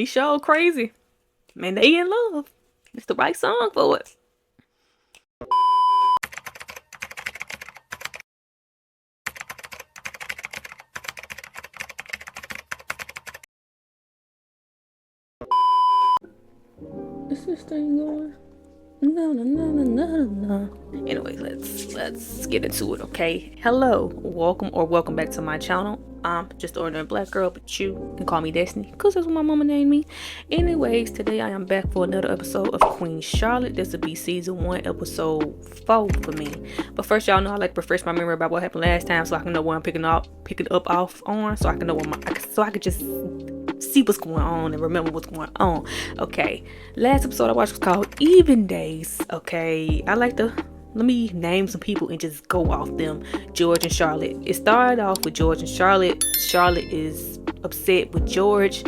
He sure crazy. Man, they in love. It's the right song for it. Is this thing going? No, no, no, no, no, no. Anyways, let's get into it, okay? Hello, welcome back to my channel. I'm just an ordinary black girl, but you can call me Destiny, cause that's what my mama named me. Anyways, today I am back for another episode of Queen Charlotte. This will be season 1, episode 4 for me. But first, y'all know I like to refresh my memory about what happened last time, so I can know what I'm picking up off on, so I can know so I could just see what's going on and remember what's going on. Okay, last episode I watched was called Even Days. Okay, let me name some people and just go off them. George and Charlotte. It started off with George and Charlotte. Charlotte is upset with George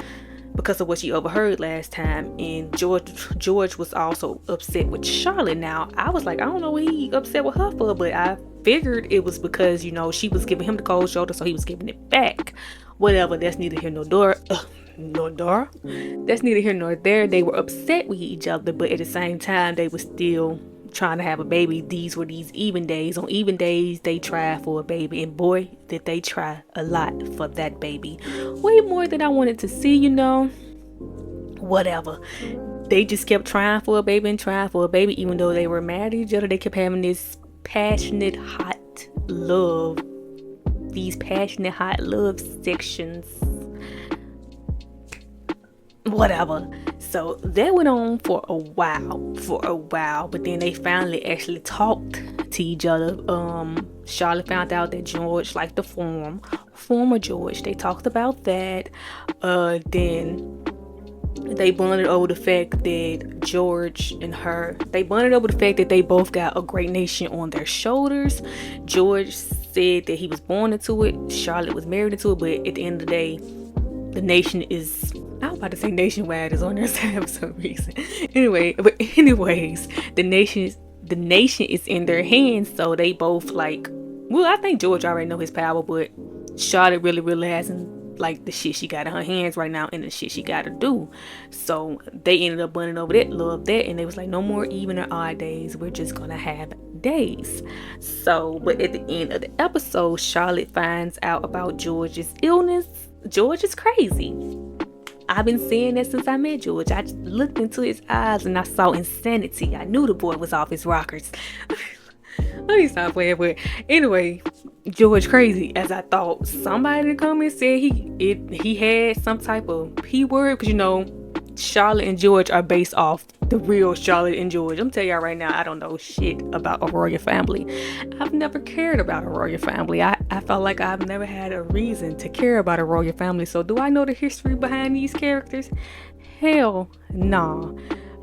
because of what she overheard last time, and George was also upset with Charlotte. Now I was like, I don't know what he upset with her for, but I figured it was because she was giving him the cold shoulder, so he was giving it back. Whatever, that's neither here nor there. That's neither here nor there. They were upset with each other, but at the same time they were still trying to have a baby. These were even days. On even days they tried for a baby, and boy did they try a lot for that baby. Way more than I wanted to see. Whatever, they just kept trying for a baby, even though they were mad at each other. They kept having this passionate hot love sections, whatever. So that went on for a while, but then they finally actually talked to each other. Charlotte found out that George liked the former George. They talked about that. Then they bonded over the fact that they both got a great nation on their shoulders. George said that he was born into it. Charlotte was married into it, but at the end of the day, the nation is, I was about to say nationwide is on their side for some reason. Anyways, the nation is in their hands. So they both I think George already know his power, but Charlotte really realizing the shit she got in her hands right now and the shit she gotta do. So they ended up bonding over that, love that, and they was like, no more even or odd days, we're just gonna have days. So, but at the end of the episode, Charlotte finds out about George's illness. George is crazy. I've been saying that since I met George. I just looked into his eyes and I saw insanity. I knew the boy was off his rockers. Let me stop playing. But anyway, George crazy, as I thought. Somebody in the comments said he had some type of P word, because Charlotte and George are based off the real Charlotte and George. I'm telling y'all right now, I don't know shit about a royal family. I've never cared about a royal family. I felt like I've never had a reason to care about a royal family. So do I know the history behind these characters? Hell nah.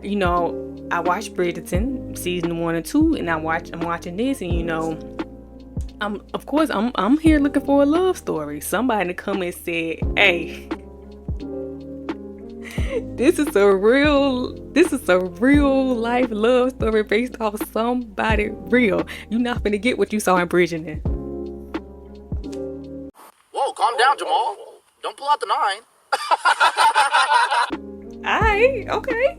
I watched Bridgerton season 1 and 2, and I'm watching this, and I'm here looking for a love story. Somebody in the comments said, hey, this is a real life love story based off somebody real. You're not gonna get what you saw in Bridgerton. Whoa, calm down, Jamal. Don't pull out the 9. Alright, okay.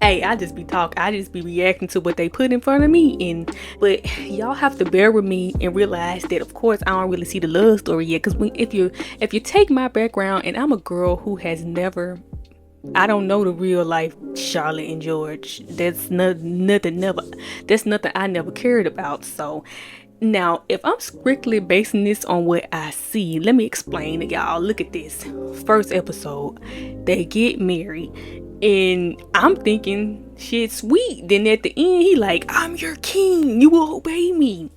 Hey, I just be talking. I just be reacting to what they put in front of me. But y'all have to bear with me and realize that, of course, I don't really see the love story yet. Because if you take my background, and I'm a girl who has never, I don't know the real life Charlotte and George. That's nothing I never cared about. So now, if I'm strictly basing this on what I see, let me explain to y'all. Look at this. First episode, they get married, and I'm thinking shit sweet. Then at the end, he like, I'm your king, you will obey me.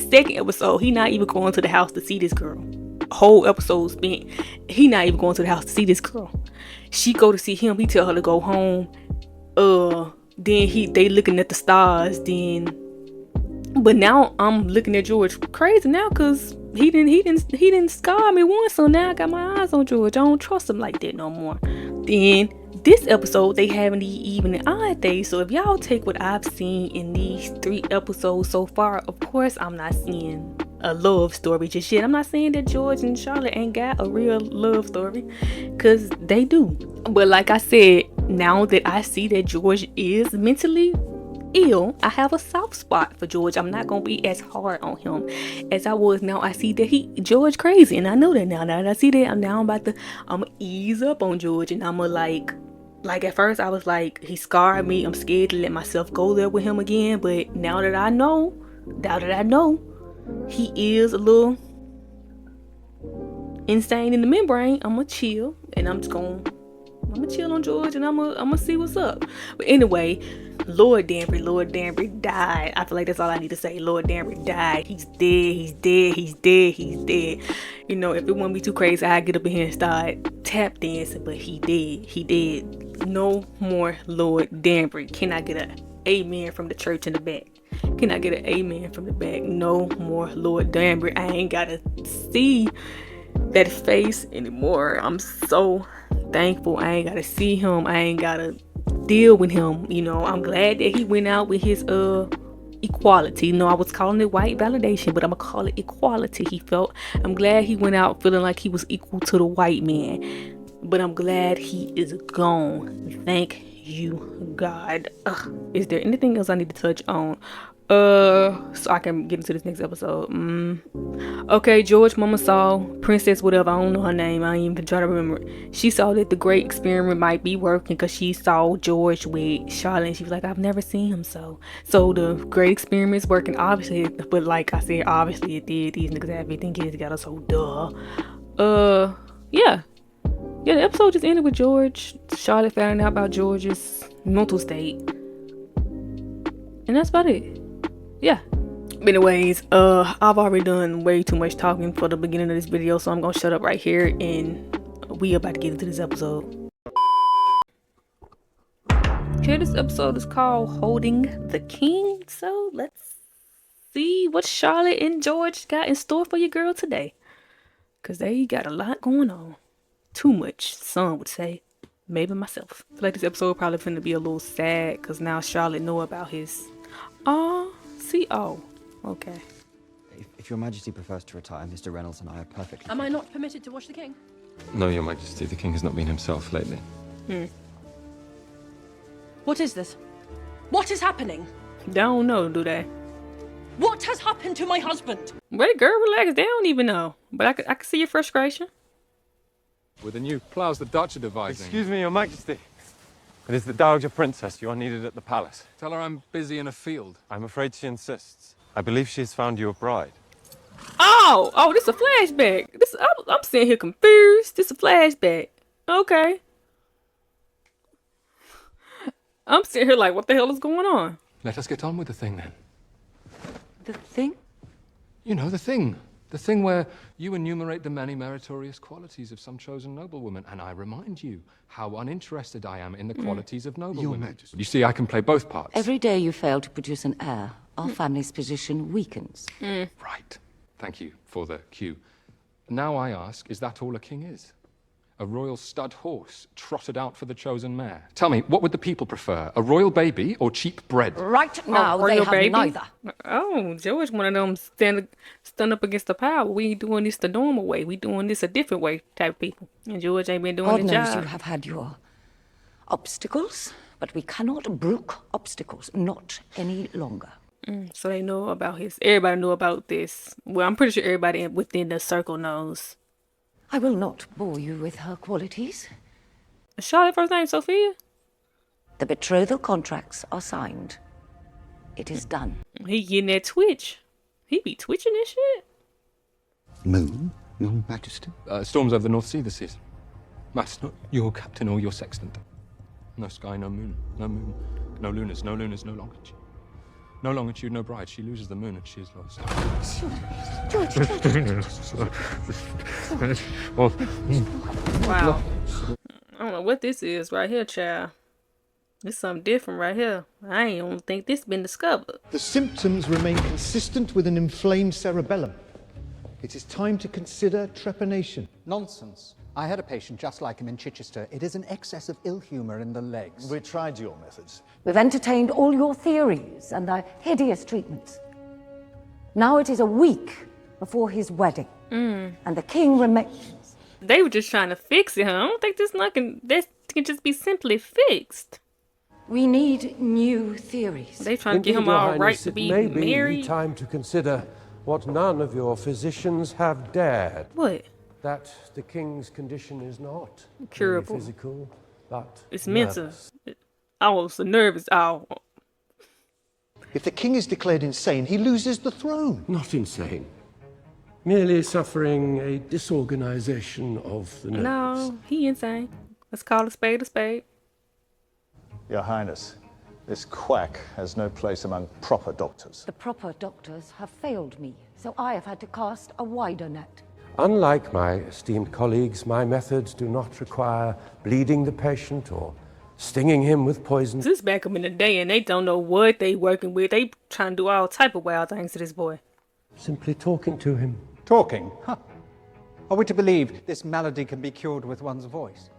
Second episode, he not even going to the house to see this girl. Whole episode spent, he not even going to the house to see this girl. She go to see him, he tell her to go home. Then they looking at the stars. But now I'm looking at George crazy now, because he didn't scar me once, so now I got my eyes on George. I don't trust him like that no more. Then this episode, they having the even and odd days. So if y'all take what I've seen in these 3 episodes so far, of course I'm not seeing a love story just yet. I'm not saying that George and Charlotte ain't got a real love story, because they do. But like I said, now that I see that George is mentally ill, I have a soft spot for George. I'm not gonna be as hard on him as I was. Now I see that George crazy, and I know that now. Now that I see that, I'm gonna ease up on George, and I'm gonna like at first I was like, he scarred me. I'm scared to let myself go there with him again. But now that I know, he is a little insane in the membrane, I'm gonna chill, and I'm gonna chill on George, and I'm gonna see what's up. But anyway, Lord Danbury died. I feel like that's all I need to say. Lord Danbury died. He's dead. You know, if it wouldn't be too crazy, I'd get up in here and start tap dancing, but he dead. No more Lord Danbury. Can I get an amen from the church in the back? Can I get an amen from the back? No more Lord Danbury. I ain't gotta see that face anymore. I'm so thankful I ain't gotta see him. I ain't gotta deal with him. You know, I'm glad that he went out with his equality. You know, I was calling it white validation, but I'm gonna call it equality. I'm glad he went out feeling like he was equal to the white man. But I'm glad he is gone. Thank you, God. Is there anything else I need to touch on? So I can get into this next episode. Okay, George mama saw Princess whatever, I don't know her name, I ain't even try to remember it. She saw that the great experiment might be working because she saw George with Charlotte, and she was like, I've never seen him so the great experiment's working, obviously. But like I said, obviously it did. These niggas have 15 kids together, so yeah, the episode just ended with George, Charlotte finding out about George's mental state, and that's about it. Yeah. But anyways, I've already done way too much talking for the beginning of this video, so I'm gonna shut up right here, and we about to get into this episode. Okay, this episode is called Holding the King, so let's see what Charlotte and George got in store for your girl today, because they got a lot going on. Too much, some would say. Maybe myself. I feel like this episode probably finna be a little sad, because now Charlotte know about his okay. If your majesty prefers to retire, Mr. Reynolds and I are perfectly... Am I not permitted to watch the king? No, your majesty, the king has not been himself lately. What is this? What is happening? They don't know, do they? What has happened to my husband? Wait, girl, relax. They don't even know. But I can see your frustration. With the new plows the Dutch are devising. Excuse me, your majesty. It is the Dowager Princess. You are needed at the palace. Tell her I'm busy in a field. I'm afraid she insists. I believe she has found you a bride. Oh, this is a flashback. I'm sitting here confused. This is a flashback. Okay. I'm sitting here like, what the hell is going on? Let us get on with the thing, then. The thing? You know, the thing. The thing where you enumerate the many meritorious qualities of some chosen noblewoman, and I remind you how uninterested I am in the qualities of noblewomen. Your Majesty. You see, I can play both parts. Every day you fail to produce an heir, our family's position weakens. Right. Thank you for the cue. Now I ask, is that all a king is? A royal stud horse trotted out for the chosen mare? Tell me, what would the people prefer? A royal baby or cheap bread? Right now, they have baby? neither. Oh, George, one of them stand up against the power. We ain't doing this the normal way. We doing this a different way type of people. And George ain't been doing God the knows job. you have had your obstacles, but we cannot brook obstacles, not any longer. So they know about everybody know about this. Well, I'm pretty sure everybody within the circle knows. I will not bore you with her qualities. Charlotte first name Sophia? The betrothal contracts are signed. It is done. He getting that twitch. He be twitching and shit. Moon, your majesty? Storms over the North Sea this season. Mass, not your captain or your sextant. No sky, no moon. No moon. No lunars, no longitude. No longitude, no bride. She loses the moon and she is lost. Wow. I don't know what this is right here, child. This something different right here. I don't think this been discovered. The symptoms remain consistent with an inflamed cerebellum. It is time to consider trepanation. Nonsense. I had a patient just like him in Chichester. It is an excess of ill humour in the legs. We tried your methods. We've entertained all your theories and their hideous treatments. Now it is a weak before his wedding. And the king remains. They were just trying to fix it, huh? I don't think this can just be simply fixed. We need new theories. They trying to get him all right to be It may married. be time to consider what none of your physicians have dared. What? That the king's condition is not Curable. merely physical, but It's mental. nervous. I was so nervous. Oh, If the king is declared insane, he loses the throne. Not insane. Merely suffering a disorganization of the nerves. no, he insane. Let's call a spade a spade. Your Highness, this quack has no place among proper doctors. The proper doctors have failed me, so I have had to cast a wider net. Unlike my esteemed colleagues, my methods do not require bleeding the patient or stinging him with poison. This is back up in the day, and they don't know what they working with. They trying to do all type of wild things to this boy. Simply talking to him. Talking? Huh. Are we to believe this malady can be cured with one's voice?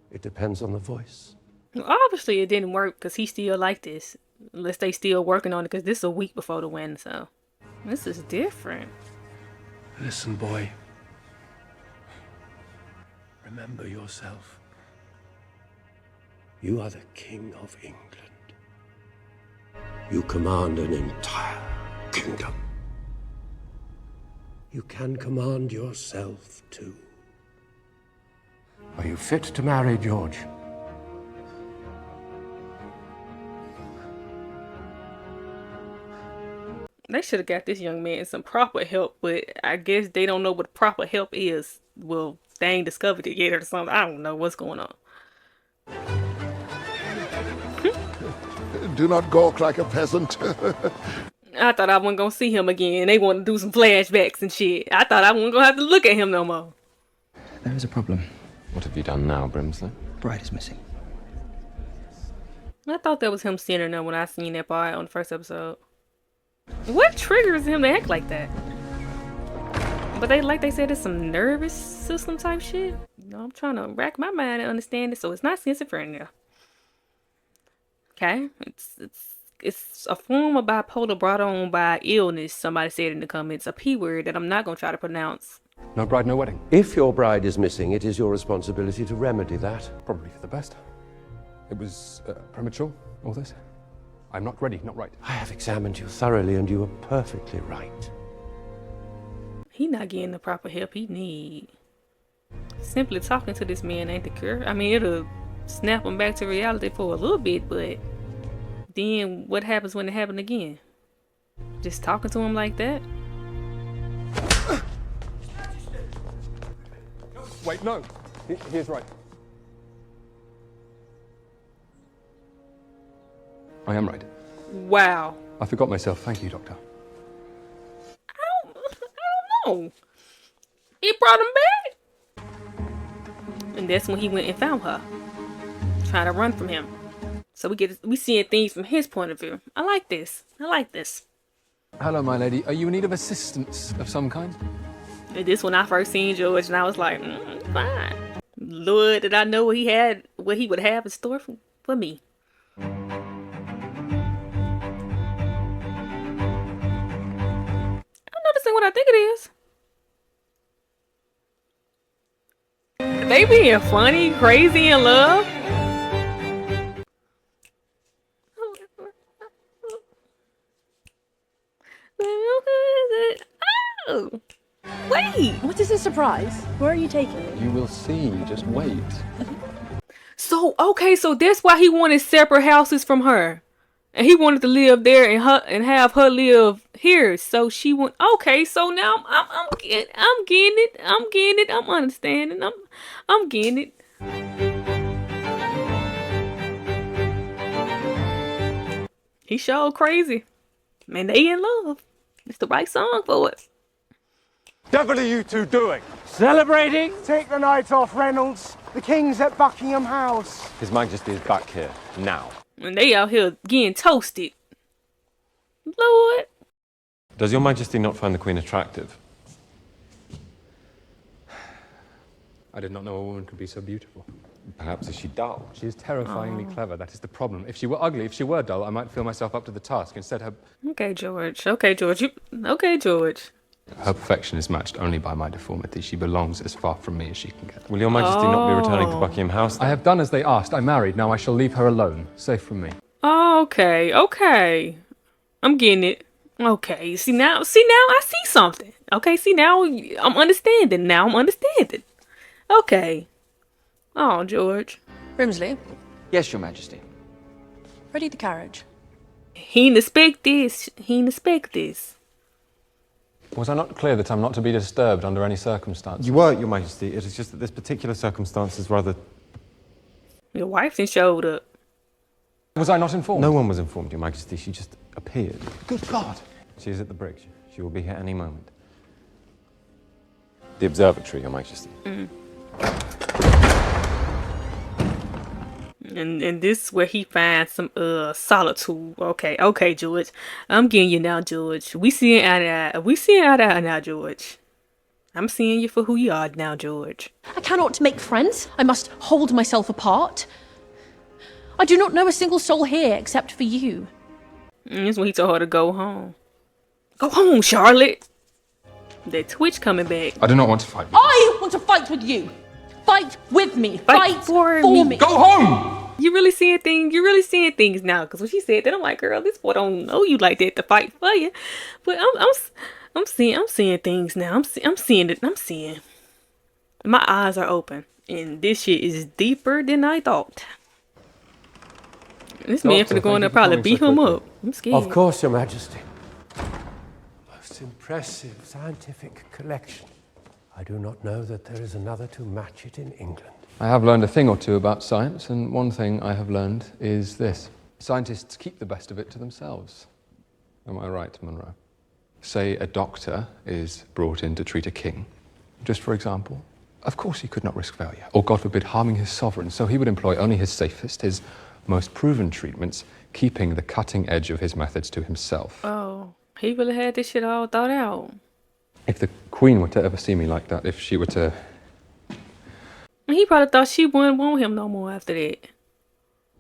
It depends on the voice. Obviously, it didn't work because he still like this. Unless they still working on it, because this is a week before the win, so this is different. Listen, boy. Remember yourself. You are the King of England. You command an entire kingdom. You can command yourself too. Are you fit to marry, George? They should have got this young man some proper help, but I guess they don't know what proper help is. Well, they ain't discovered it yet or something. I don't know what's going on. Do not gawk like a peasant. I thought I wasn't gonna see him again. They want to do some flashbacks and shit. I thought I wasn't gonna have to look at him no more. There is a problem. What have you done now, Brimsley? Bride is missing. I thought that was him seeing her now when I seen that part on the first episode. What triggers him to act like that? But they said it's some nervous system type shit. You know, I'm trying to rack my mind and understand it, so it's not schizophrenia. Okay, it's a form of bipolar brought on by illness. Somebody said in the comments, a P word that I'm not gonna try to pronounce. No bride, no wedding. If your bride is missing, it is your responsibility to remedy that. Probably for the best. It was premature, all this. I'm not ready, not right. I have examined you thoroughly, and you are perfectly right. He not getting the proper help he need. Simply talking to this man ain't the cure. I mean, it'll snap him back to reality for a little bit, but then what happens when it happens again? Just talking to him like that? Wait, no. He is right. I am right. Wow. I forgot myself. Thank you, Doctor. I don't know. It brought him back. And that's when he went and found her. Trying to run from him. So we seeing things from his point of view. I like this. I like this. Hello, my lady. Are you in need of assistance of some kind? And this when I first seen George, and I was like, fine. Lord, did I know what he would have in store for me. This ain't what I think it is. They being funny, crazy in love. Oh, wait. What is this surprise? Where are you taking me? You will see. Just wait. So, okay, so that's why he wanted separate houses from her. And he wanted to live there and have her live here. So she went, okay, so now I'm getting it. I'm understanding. I'm getting it. He sure crazy. Man, they in love. It's the right song for it. Devil are you two doing? Celebrating? Take the night off, Reynolds. The King's at Buckingham House. His Majesty is back here, now. And they out here getting toasted. Lord. Does your Majesty not find the Queen attractive? I did not know a woman could be so beautiful. Perhaps is she dull? She is terrifyingly clever. That is the problem. If she were ugly, if she were dull, I might feel myself up to the task. Instead, her... Okay, George. Okay, George. Okay, George. Her perfection is matched only by my deformity. She belongs as far from me as she can get. Will your Majesty not be returning to Buckingham House, then? I have done as they asked. I married. Now I shall leave her alone, safe from me. Okay, okay. I'm getting it. Okay, see now I see something. Okay, see now I'm understanding. Okay. Oh, George. Brimsley, Yes, Your Majesty. ready the carriage. He didn't expect this. Was I not clear that I'm not to be disturbed under any circumstance? You were, Your Majesty. It is just that this particular circumstance is rather... Your wife then showed up. Was I not informed? No one was informed, Your Majesty. She just appeared. Good God. She is at the bridge. She will be here any moment. The observatory, Your Majesty. And this is where he finds some solitude. Okay, George. I'm getting you now, George. We seeing eye to eye. We seeing eye to eye now, George. I'm seeing you for who you are now, George. I cannot make friends. I must hold myself apart. I do not know a single soul here except for you. And this is when he told her to go home. Go home, Charlotte. That twitch coming back. I do not want to fight. I want to fight with you. Fight with me. Fight for me. Go home! You really seeing things now. Because when she said that, I'm like, girl, this boy don't know you like that to fight for you. But I'm seeing things now. I'm seeing it. I'm seeing. My eyes are open. And this shit is deeper than I thought. This man finna go in there probably beat him up. I'm scared. Of course, Your Majesty. Most impressive scientific collection. I do not know that there is another to match it in England. I have learned a thing or two about science, and one thing I have learned is this. Scientists keep the best of it to themselves. Am I right, Monroe? Say a doctor is brought in to treat a king, just for example. Of course he could not risk failure, or God forbid, harming his sovereign, so he would employ only his safest, his most proven treatments, keeping the cutting edge of his methods to himself. Oh, he really had this shit all thought out. If the Queen were to ever see me like that, if she were to... He probably thought she wouldn't want him no more after that.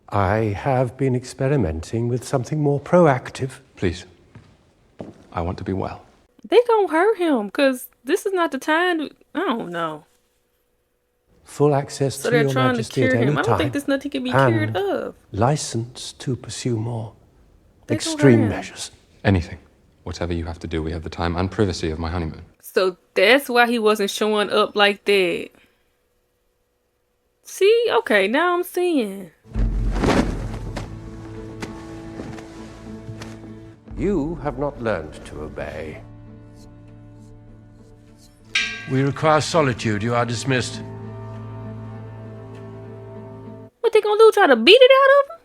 I have been experimenting with something more proactive. Please, I want to be well. They gonna hurt him, because this is not the time to, I don't know. Full access So to they're Your trying to Majesty cure at any him. I don't time. think there's nothing he can be and cured of. license to pursue more They extreme gonna hurt him. measures. Anything. Whatever you have to do, we have the time and privacy of my honeymoon. So that's why he wasn't showing up like that. See? Okay, now I'm seeing. You have not learned to obey. We require solitude. You are dismissed. What they gonna do? Try to beat it out of him?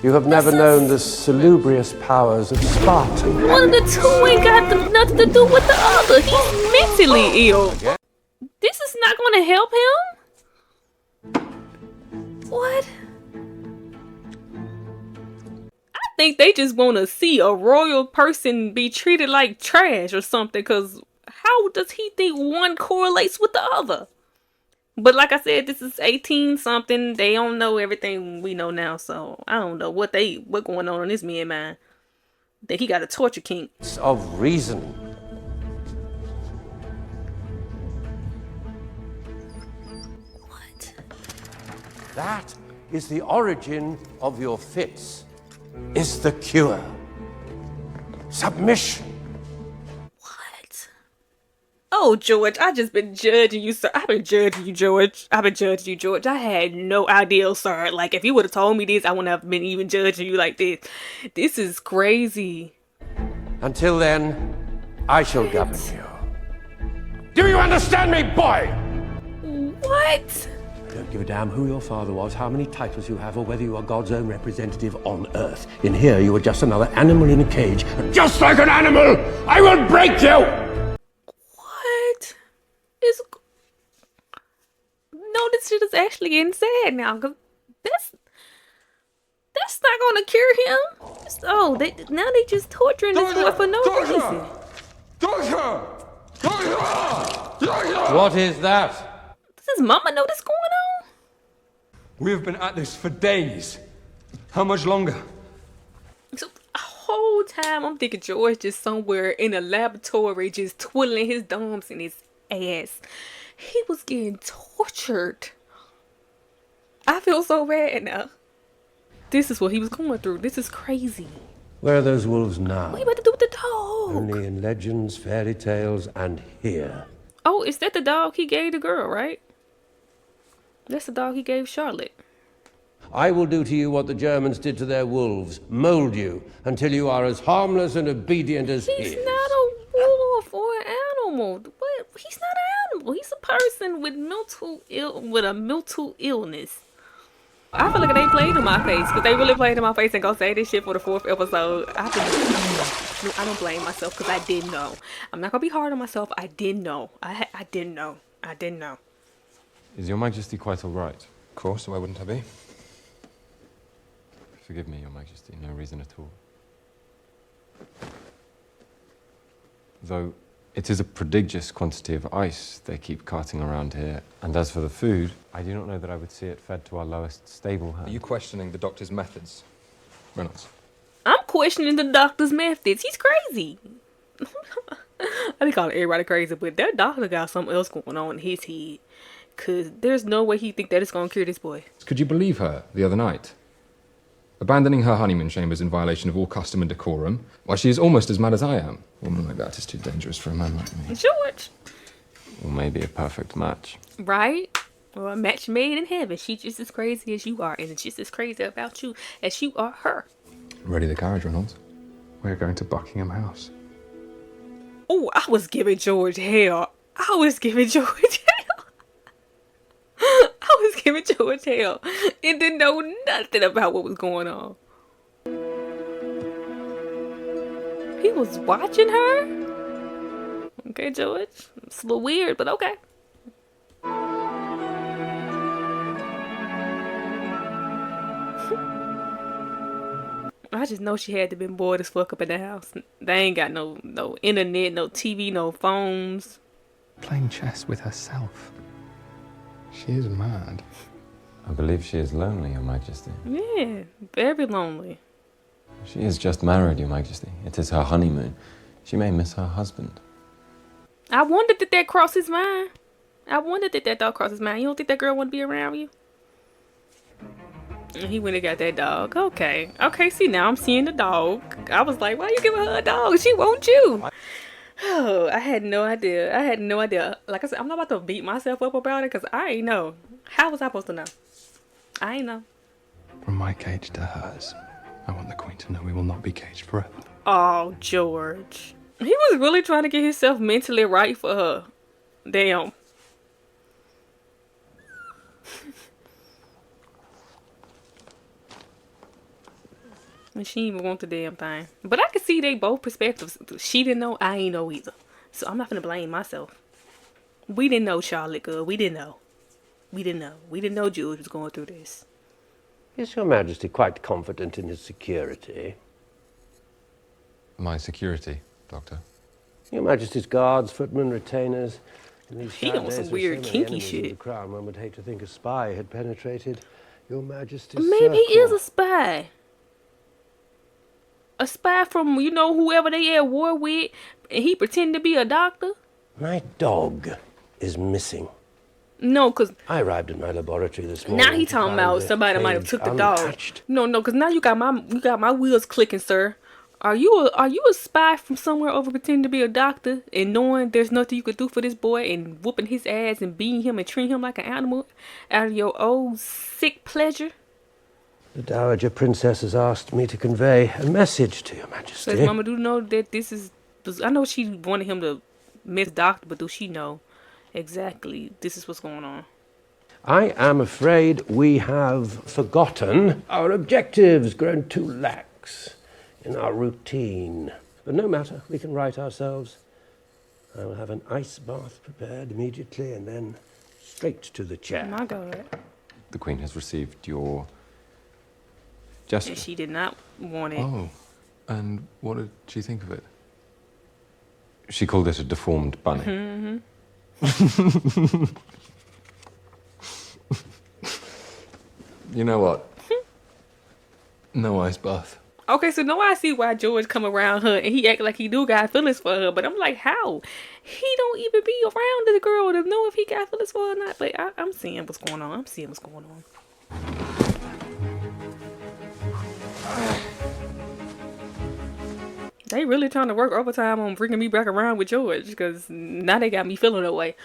You have never known the salubrious powers of Spartan. One of the two ain't got nothing to do with the other. He's mentally ill. This is not gonna help him? What? I think they just wanna see a royal person be treated like trash or something, because how does he think one correlates with the other? But like I said, this is 18 something. They don't know everything we know now, so I don't know what going on in this man mind. That he got a torture kink. Of reason. What? That is the origin of your fits. Is the cure. Submission. What? Oh, George, I just been judging you, sir. I've been judging you, George. I had no idea, sir. Like, if you would have told me this, I wouldn't have been even judging you like this. This is crazy. Until then, I shall govern you. Do you understand me, boy? What? I don't give a damn who your father was, how many titles you have, or whether you are God's own representative on Earth. In here, you are just another animal in a cage, and just like an animal, I will break you! What? It's... No, this shit is actually getting sad now, because that's not gonna cure him. Now they just torturing this boy for no reason. What is that? Does his mama know this going on? We have been at this for days. How much longer? So, a whole whole time I'm thinking George just somewhere in a laboratory just twiddling his thumbs in his ass. He was getting tortured. I feel so bad now. This is what he was going through. This is crazy. Where are those wolves now? What are you about to do with the dog? Only in legends, fairy tales, and here. Oh, is that the dog he gave the girl, right? That's the dog he gave Charlotte. I will do to you what the Germans did to their wolves, mold you until you are as harmless and obedient as he He's is. not a wolf or an animal. What? He's not an animal. He's a person with a mental illness. I feel like they played in my face, because they really played in my face and gonna say this shit for the 4th episode. I don't blame myself because I didn't know. I'm not gonna be hard on myself. I didn't know. I didn't know. I didn't know. Is Your Majesty quite all right? Of course, why wouldn't I be? Forgive me, Your Majesty, no reason at all. Though it is a prodigious quantity of ice they keep carting around here, and as for the food, I do not know that I would see it fed to our lowest stable hand. Are you questioning the doctor's methods, Reynolds? I'm questioning the doctor's methods. He's crazy. I be calling everybody crazy, but that doctor got something else going on in his head. Because there's no way he think that it's going to cure this boy. Could you believe her the other night? Abandoning her honeymoon chambers in violation of all custom and decorum. Why, she is almost as mad as I am. A woman like that is too dangerous for a man like me. George. Or maybe a perfect match. Right? Or a match made in heaven. She's just as crazy as you are. And it's just as crazy about you as you are her. Ready the carriage, Reynolds. We're going to Buckingham House. Oh, I was giving George hell. I was giving George hell. I was giving George hell. And didn't know nothing about what was going on. He was watching her? Okay, George. It's a little weird, but okay. I just know she had to been bored as fuck up in the house. They ain't got no internet, no TV, no phones. Playing chess with herself. She is mad. I believe she is lonely, Your Majesty. Yeah, very lonely. She is just married, Your Majesty. It is her honeymoon. She may miss her husband. I wondered did that cross his mind. I wondered did that thought cross his mind. You don't think that girl want to be around you? And he went and got that dog. Okay. Okay, see, now I'm seeing the dog. I was like, why you giving her a dog? She wants you. Oh, I had no idea. I had no idea. Like I said, I'm not about to beat myself up about it because I ain't know. How was I supposed to know? I ain't know. From my cage to hers, I want the Queen to know we will not be caged forever. Oh, George. He was really trying to get himself mentally right for her. Damn. And she didn't even want the damn thing. But I could see they both perspectives. She didn't know, I ain't know either. So I'm not gonna blame myself. We didn't know Charlotte, girl. We didn't know. We didn't know. We didn't know George was going through this. Is Your Majesty quite confident in his security? My security, Doctor? Your Majesty's guards, footmen, retainers. In these He on some weird kinky shit. The crown, one would hate to think a spy had penetrated Your Majesty's Maybe he is circle. a spy. A spy from, you know, whoever they at war with, and he pretend to be a doctor? My dog is missing. No, because I arrived at my laboratory this morning. now he to talking find about the somebody might have cage took the dog. untouched. No, because now you got my wheels clicking, sir. Are you a spy from somewhere over pretending to be a doctor and knowing there's nothing you could do for this boy and whooping his ass and beating him and treating him like an animal out of your old sick pleasure? The Dowager Princess has asked me to convey a message to Your Majesty. Does Mama do know that this is... I know she wanted him to miss doctor, but does she know exactly this is what's going on? I am afraid we have forgotten our objectives, grown too lax in our routine. But no matter, we can right ourselves. I will have an ice bath prepared immediately and then straight to the chair. My God. The Queen has received your And gesture. she did not want it. Oh, and what did she think of it? She called it a deformed bunny. Mm-hmm. You know what? No ice bath. Okay, so now I see why George come around her and he act like he do got feelings for her, but I'm like, how? He don't even be around the girl to know if he got feelings for her or not. But I'm seeing what's going on. I'm seeing what's going on. They really trying to work overtime on bringing me back around with George because now they got me feeling that way.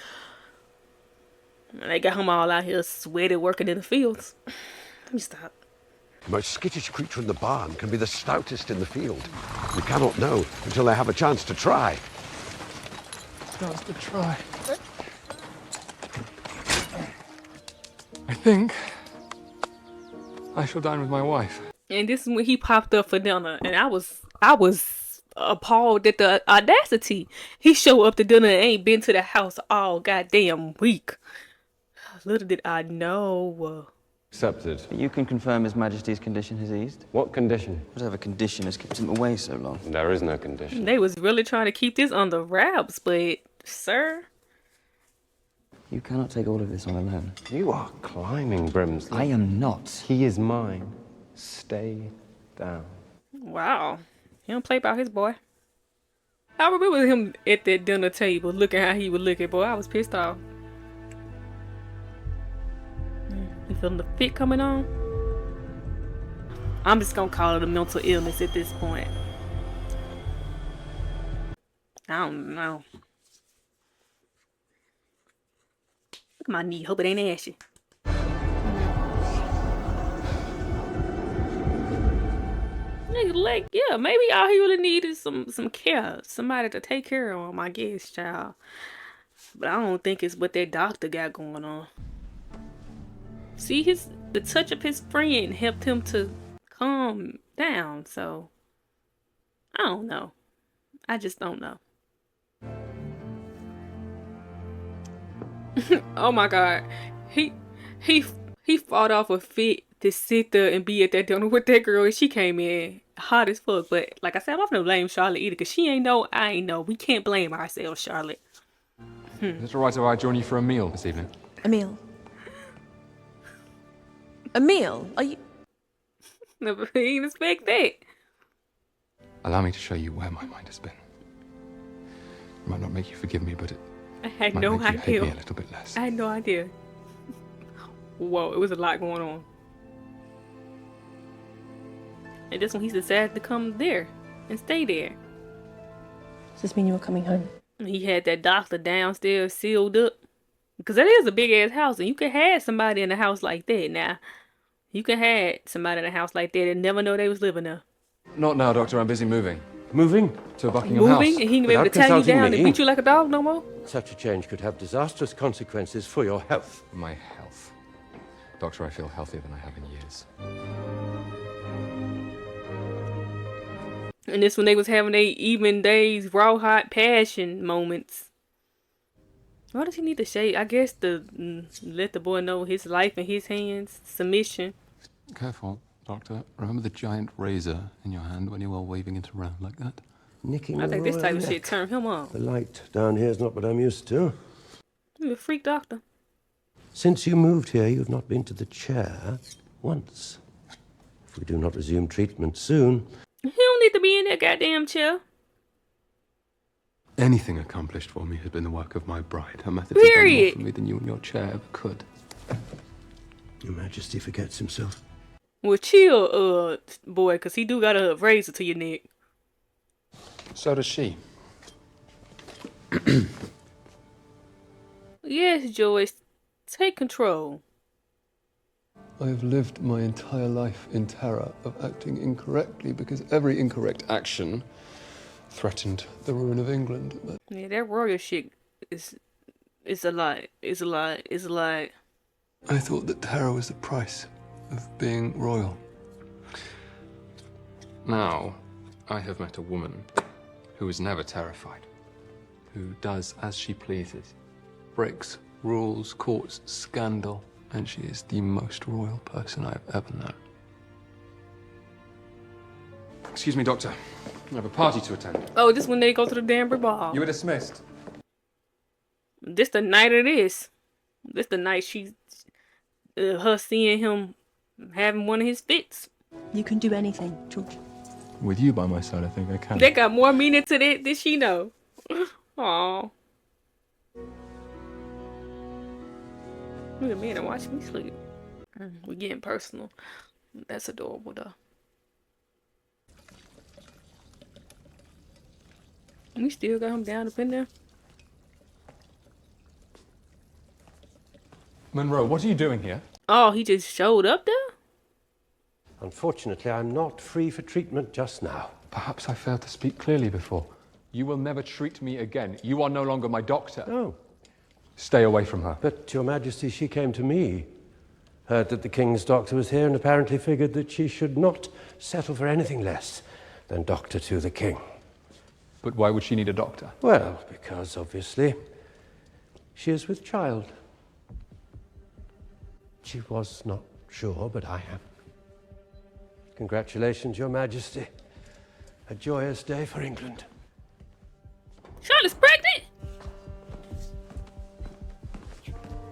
And they got him all out here sweaty working in the fields. Let me stop. The most skittish creature in the barn can be the stoutest in the field. You cannot know until they have a chance to try. Chance to try. I think I shall dine with my wife. And this is when he popped up for dinner, and I was appalled at the audacity. He showed up to dinner and ain't been to the house all goddamn week. Little did I know. Accepted. You can confirm His Majesty's condition has eased? What condition? Whatever condition has kept him away so long. There is no condition. They was really trying to keep this under wraps, but sir, you cannot take all of this on alone. You are climbing, Brimsley. I am not. He is mine. Stay down. wow, he don't play about his boy. I remember him at that dinner table looking how he was looking, boy. I was pissed off. You feeling the fit coming on? I'm just gonna call it a mental illness at this point. I don't know. Look at my knee. Hope it ain't ashy. Nigga, like, yeah, maybe all he really needed is some care. Somebody to take care of him, I guess, child. But I don't think it's what that doctor got going on. See, the touch of his friend helped him to calm down, so I don't know. I just don't know. Oh my god. He fought off a fit to sit there and be at that dinner with that girl, and she came in hot as fuck. But like I said, I'm not gonna blame Charlotte either, because she ain't know, I ain't know. We can't blame ourselves, Charlotte. Is it alright if I join you for a meal this evening? A meal? A meal? Are you... Never didn't expect that. Allow me to show you where my mind has been. It might not make you forgive me, but it I had might no make you hate idea. me a little bit less. I had no idea. Whoa, it was a lot going on. And this one, he decided to come there and stay there. Does this mean you were coming home? And he had that doctor downstairs sealed up. Because that is a big ass house, and you can have somebody in a house like that. Now, you can have somebody in a house like that and never know they was living there. Not now, Doctor. I'm busy moving. Moving? To Buckingham House. Moving, and he can be able to Without tie you consulting down me. and beat you like a dog no more. Such a change could have disastrous consequences for your health. My health. Doctor, I feel healthier than I have in years. And this when they was having their even days, raw hot passion moments. Why does he need to shave? I guess to let the boy know his life in his hands. Submission. Careful, Doctor. Remember the giant razor in your hand when you were waving it around like that? Nicking I think the this type royal of shit neck. turned him on. The light down here is not what I'm used to. You're a freak doctor. Since you moved here, you've not been to the chair once. If we do not resume treatment soon... He don't need to be in that goddamn chair. Anything accomplished for me has been the work of my bride. Her methods have done more Period. for me than you and your chair ever could. Your Majesty forgets himself. Well, chill, boy, because he do got a razor to your neck. So does she. Yes, Joyce. Take control. I have lived my entire life in terror of acting incorrectly because every incorrect action threatened the ruin of England. But Yeah, that royal shit is a lot. It's a lot. It's a lot. I thought that terror was the price of being royal. Now, I have met a woman who is never terrified, who does as she pleases, breaks rules, courts scandal, and she is the most royal person I've ever known. Excuse me, Doctor. I have a party to attend. Oh, this when they go to the Danbury ball. You were dismissed. This the night of this. This the night she's her seeing him having one of his fits. You can do anything, George. With you by my side, I think I can. They got more meaning to that than she know. Aw. Look at me and watch me sleep. We're getting personal. That's adorable though. We still got him down up in there. Monroe, what are you doing here? Oh, he just showed up there? Unfortunately, I'm not free for treatment just now. Perhaps I failed to speak clearly before. You will never treat me again. You are no longer my doctor. Oh. Stay away from her. But, Your Majesty, she came to me. Heard that the King's doctor was here and apparently figured that she should not settle for anything less than doctor to the King. But why would she need a doctor? Well, because, obviously, she is with child. She was not sure, but I am. Congratulations, Your Majesty. A joyous day for England. Charlotte's pregnant?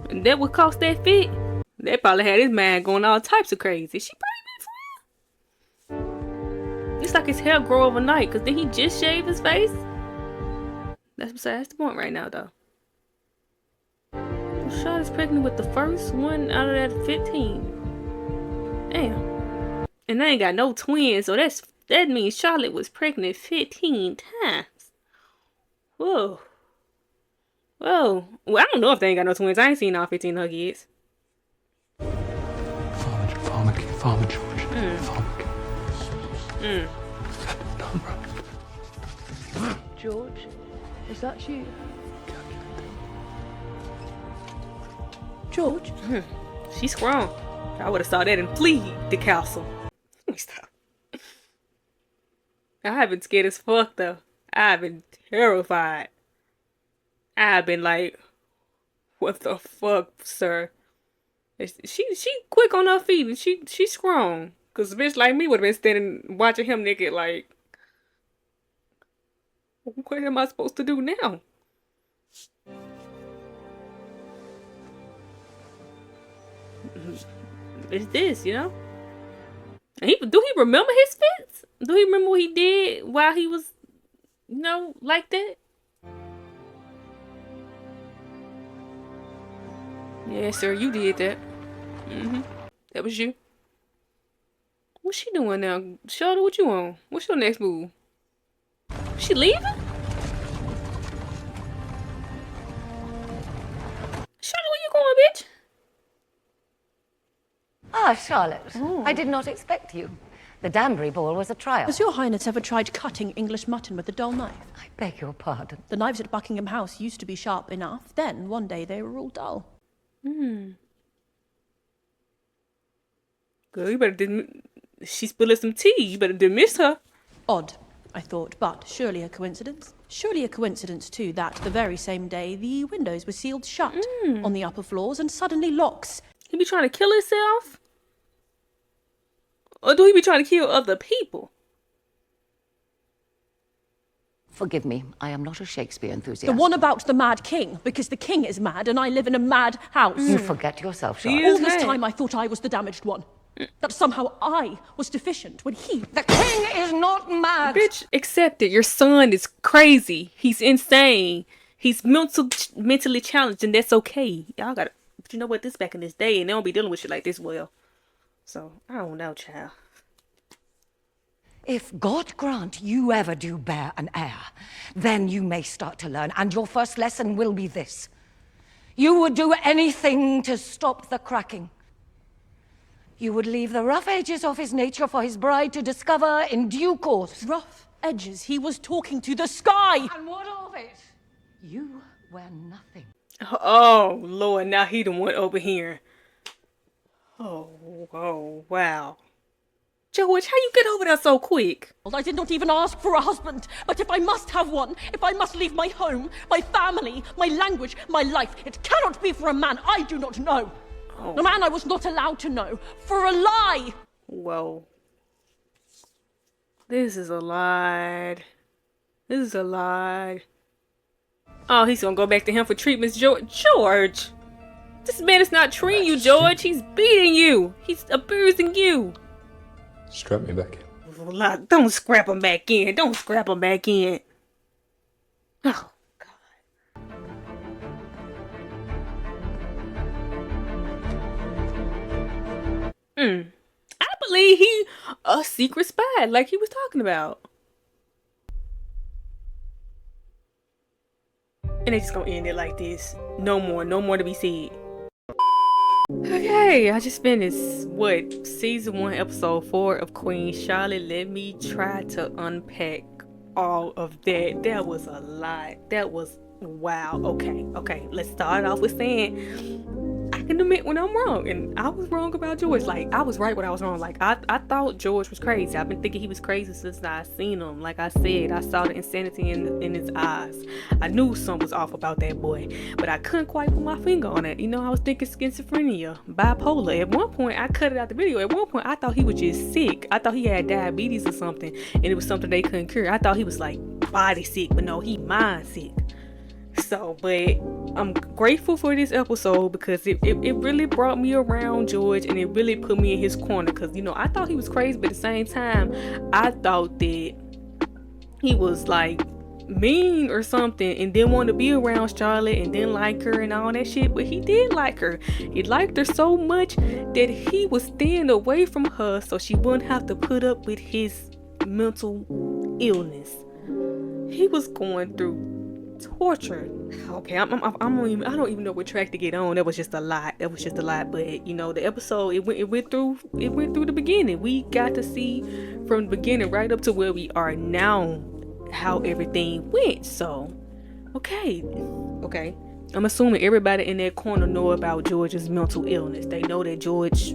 And that would cost that fit? They probably had his mind going all types of crazy. She pregnant for real? It's like his hair grow overnight, because did he just shave his face? That's besides the point right now, though. Charlotte's pregnant with the first one out of that 15. Damn. And they ain't got no twins, so that means Charlotte was pregnant 15 times. Whoa. Whoa. Well, I don't know if they ain't got no twins. I ain't seen all 15 of her kids. Farmer George. George, is that you? George? She's strong. I would have saw that and flee the castle. Let me stop. I've been scared as fuck though. I've been terrified. I've been like, what the fuck, sir? She quick on her feet and she's strong. Cause a bitch like me would have been standing watching him naked like, what am I supposed to do now? It's this, you know? And do he remember his fits? Do he remember what he did while he was, you know, like that? Yeah, sir, you did that. That was you. What's she doing now? Charlotte, what you on? What's your next move? She leaving? Charlotte, where you going, bitch? Ah, Charlotte. I did not expect you. The Danbury ball was a trial. Has your Highness ever tried cutting English mutton with a dull knife? I beg your pardon. The knives at Buckingham House used to be sharp enough. Then, one day, they were all dull. Girl, you better she's spilling some tea. You better dismiss her. Odd, I thought, but surely a coincidence. Surely a coincidence, too, that the very same day the windows were sealed shut on the upper floors and suddenly locks. He be trying to kill himself? Or do he be trying to kill other people? Forgive me, I am not a Shakespeare enthusiast. The one about the mad king, because the king is mad and I live in a mad house. You forget yourself, Charlotte. All this time I thought I was the damaged one. That somehow I was deficient when he... The king is not mad! Bitch, accept it. Your son is crazy. He's insane. He's mentally challenged, and that's okay. Y'all gotta... But you know what? This back in this day, and they don't be dealing with shit like this well. So, I don't know, child. If God grant you ever do bear an heir, then you may start to learn, and your first lesson will be this. You would do anything to stop the cracking. You would leave the rough edges of his nature for his bride to discover in due course. Rough edges? He was talking to the sky! And what of it? You were nothing. Oh, Lord, now he the one over here. Oh, wow. George, how you get over there so quick? I did not even ask for a husband, but if I must have one, if I must leave my home, my family, my language, my life, it cannot be for a man I do not know. A man I was not allowed to know, for a lie! Whoa. This is a lie. This is a lie. Oh, he's gonna go back to him for treatments, George. This man is not treating you, George. He's beating you. He's abusing you. Strap me back in. Don't scrap them back in. Don't scrap them back in. Oh, God. I believe he a secret spy, like he was talking about. And they just gonna end it like this. No more to be said. Okay, I just finished season 1, episode 4 of Queen Charlotte. Let me try to unpack all of that. That was a lot. That was wow. Okay. Let's start off with saying I can admit when I'm wrong, and I was wrong about George. Like, I was right when I was wrong. Like, I thought George was crazy. I've been thinking he was crazy since I seen him. Like I said, I saw the insanity in his eyes. I knew something was off about that boy, but I couldn't quite put my finger on it. You know, I was thinking schizophrenia, bipolar. At one point, I cut it out the video. At one point, I thought he was just sick. I thought he had diabetes or something, and it was something they couldn't cure. I thought he was like body sick, but no, he mind sick. So, but I'm grateful for this episode because it really brought me around George, and it really put me in his corner, because, you know, I thought he was crazy, but at the same time, I thought that he was like mean or something and didn't want to be around Charlotte and didn't like her and all that shit. But he did like her. He liked her so much that he was staying away from her so she wouldn't have to put up with his mental illness. He was going through torture. Okay, I don't even know what track to get on. That was just a lot. But you know, the episode it went through the beginning. We got to see from the beginning right up to where we are now how everything went. So okay. I'm assuming everybody in that corner know about George's mental illness. They know that George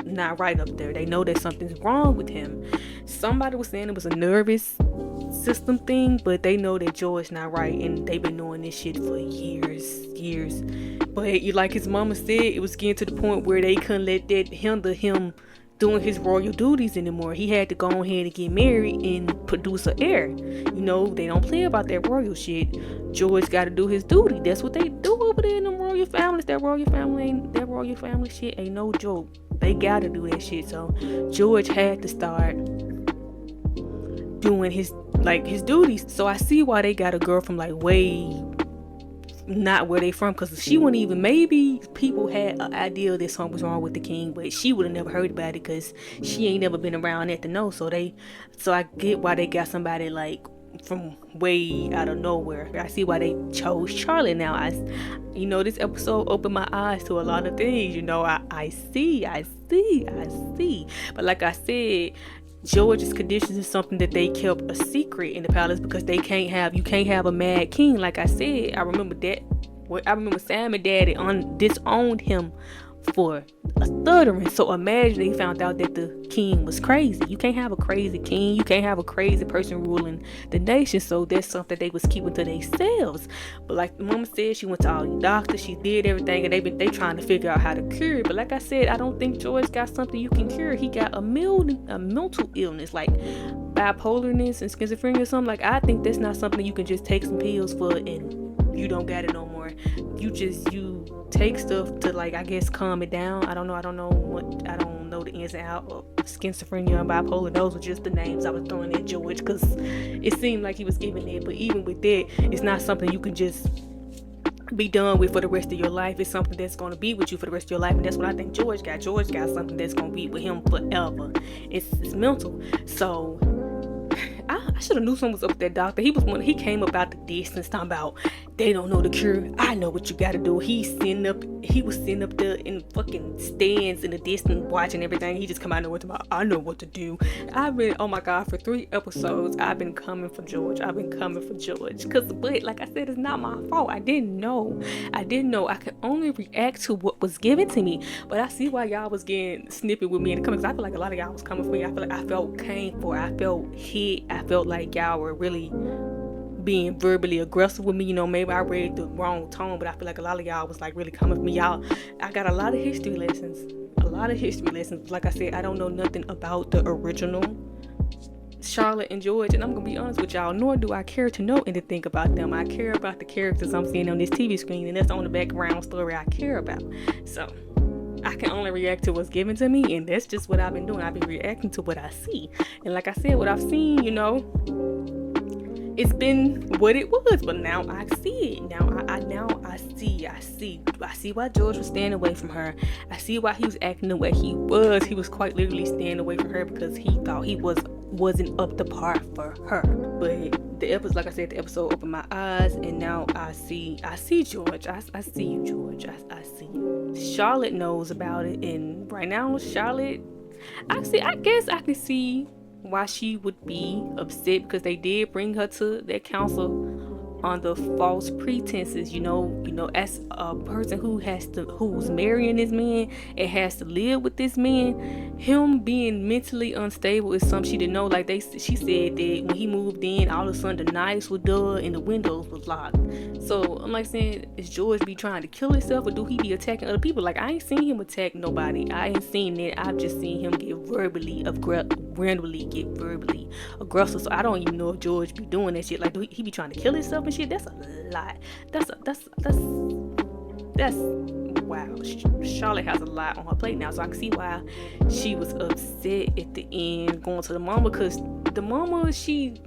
not right up there. They know that something's wrong with him. Somebody was saying it was a nervous system thing, but they know that George not right, and they've been knowing this shit for years. But you, like his mama said, it was getting to the point where they couldn't let that hinder him doing his royal duties anymore. He had to go ahead and get married and produce an heir. You know, they don't play about that royal shit. George got to do his duty. That's what they do over there in them royal families. That royal family shit ain't no joke. They gotta do that shit. So George had to start doing his duties. So I see why they got a girl from like way not where they from, because she wouldn't even, maybe people had an idea that something was wrong with the king, but she would have never heard about it because she ain't never been around that to know. So I get why they got somebody like from way out of nowhere. I see why they chose Charlotte now. This episode opened my eyes to a lot of things. I see. But like I said, George's conditions is something that they kept a secret in the palace because you can't have a mad king. Like I said, I remember Sam and Daddy disowned him for stuttering. So imagine they found out that the king was crazy. You can't have a crazy king. You can't have a crazy person ruling the nation. So that's something they was keeping to themselves. But like the mama said, she went to all the doctors. She did everything, and they trying to figure out how to cure it. But like I said, I don't think George got something you can cure. He got a mental illness like bipolarness and schizophrenia or something. Like, I think that's not something you can just take some pills for and you don't got it no more. You take stuff to, like, I guess calm it down. I don't know the ins and outs of schizophrenia and bipolar. Those were just the names I was throwing at George because it seemed like he was giving it. But even with that, it's not something you can just be done with for the rest of your life. It's something that's going to be with you for the rest of your life, and that's what I think George got. George got something that's going to be with him forever. It's mental. So I should have knew something was up with that doctor. He came up out the distance talking about they don't know the cure. I know what you gotta do. He was sitting up there in fucking stands in the distance watching everything. He just come out and I know what to do. Oh my God, for 3 episodes I've been coming for George. But like I said, it's not my fault. I didn't know. I could only react to what was given to me. But I see why y'all was getting snippy with me in the comments. I feel like a lot of y'all was coming for me. I feel like I felt came for. I felt hit. I felt like y'all were really being verbally aggressive with me. Maybe I read the wrong tone, but I feel like a lot of y'all was like really coming for me. I got a lot of history lessons. Like I said, I don't know nothing about the original Charlotte and George, and I'm gonna be honest with y'all, nor do I care to know anything about them. I care about the characters I'm seeing on this TV screen, and that's on the background story I care about. So I can only react to what's given to me, and that's just what I've been doing. I've been reacting to what I see. And like I said, what I've seen, it's been what it was, but now I see it. I see why George was staying away from her. I see why he was acting the way he was. He was quite literally staying away from her because he thought he wasn't up to par for her. But the episode, like I said, the episode opened my eyes, and now I see George. I see you, George. I see you. Charlotte knows about it, and right now Charlotte, I guess I can see why she would be upset, because they did bring her to their council on the false pretenses, as a person who's marrying this man and has to live with this man. Him being mentally unstable is something she didn't know. Like she said that when he moved in, all of a sudden the knives were dug and the windows was locked. So I'm like saying, is George be trying to kill himself, or do he be attacking other people? Like, I ain't seen him attack nobody. I ain't seen that. I've just seen him get randomly get verbally aggressive. So I don't even know if George be doing that shit. Like, do he be trying to kill himself and shit? That's a lot. That's wow. Charlotte has a lot on her plate now, so I can see why she was upset at the end going to the mama, because the mama, she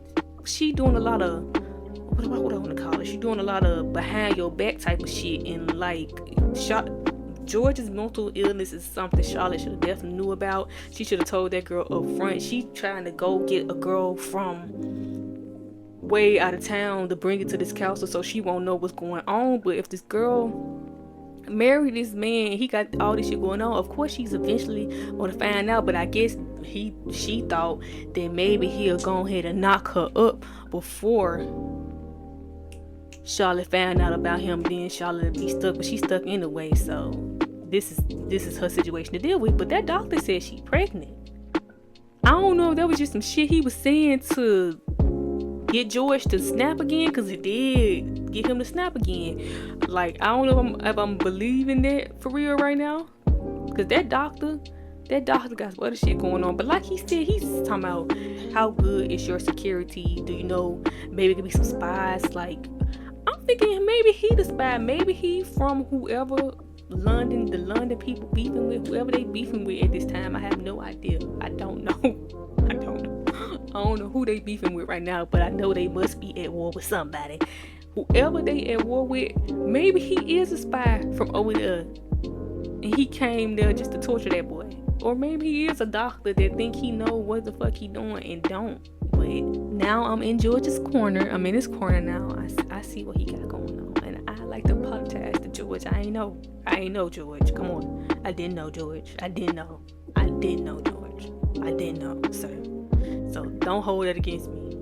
doing a lot of what I want to call it. She doing a lot of behind your back type of shit, and like George's mental illness is something Charlotte should have definitely knew about. She should have told that girl up front. She trying to go get a girl from way out of town to bring it to this council so she won't know what's going on. But if this girl married this man, he got all this shit going on, of course she's eventually gonna find out. But I guess she thought that maybe he'll go ahead and knock her up before Charlotte found out about him. Then Charlotte be stuck, but she's stuck anyway. So this is her situation to deal with. But that doctor said she's pregnant. I don't know if that was just some shit he was saying to get George to snap again, because it did get him to snap again. Like, I don't know if I'm believing that for real right now, because that doctor got other shit going on. But like he said, he's talking about how good is your security. Do you know maybe it could be some spies? Like, I'm thinking maybe he the spy. Maybe he from whoever the London people beefing with, whoever they beefing with at this time. I have no idea. I don't know. I don't know who they beefing with right now, but I know they must be at war with somebody. Whoever they at war with, maybe he is a spy from over there, and he came there just to torture that boy. Or maybe he is a doctor that think he know what the fuck he doing and don't. But now I'm in George's corner. I'm in his corner now. I see what he got going on, and I like to apologize to George. I ain't know George. Come on. I didn't know George. I didn't know George. I didn't know, sir. So don't hold that against me.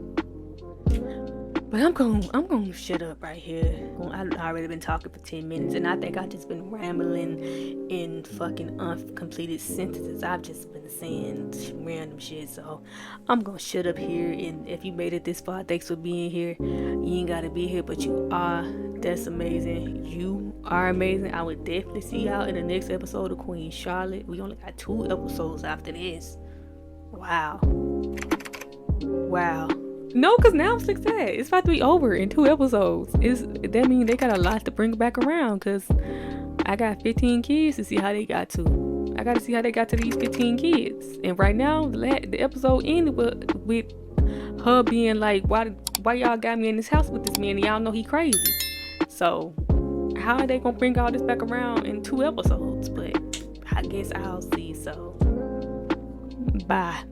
But I'm gonna shut up right here. I've already been talking for 10 minutes, and I think I've just been rambling in fucking uncompleted sentences. I've just been saying random shit. So I'm gonna shut up here. And if you made it this far, thanks for being here. You ain't gotta be here, but you are. That's amazing. You are amazing. I would definitely see y'all in the next episode of Queen Charlotte. We only got 2 episodes after this. Wow. No, because now I'm like that. It's about to be over in 2 episodes. That means they got a lot to bring back around, because I got 15 kids to see how they got to. I got to see how they got to these 15 kids. And right now, the episode ended with her being like, why y'all got me in this house with this man and y'all know he crazy? So how are they going to bring all this back around in 2 episodes? But I guess I'll see. So bye.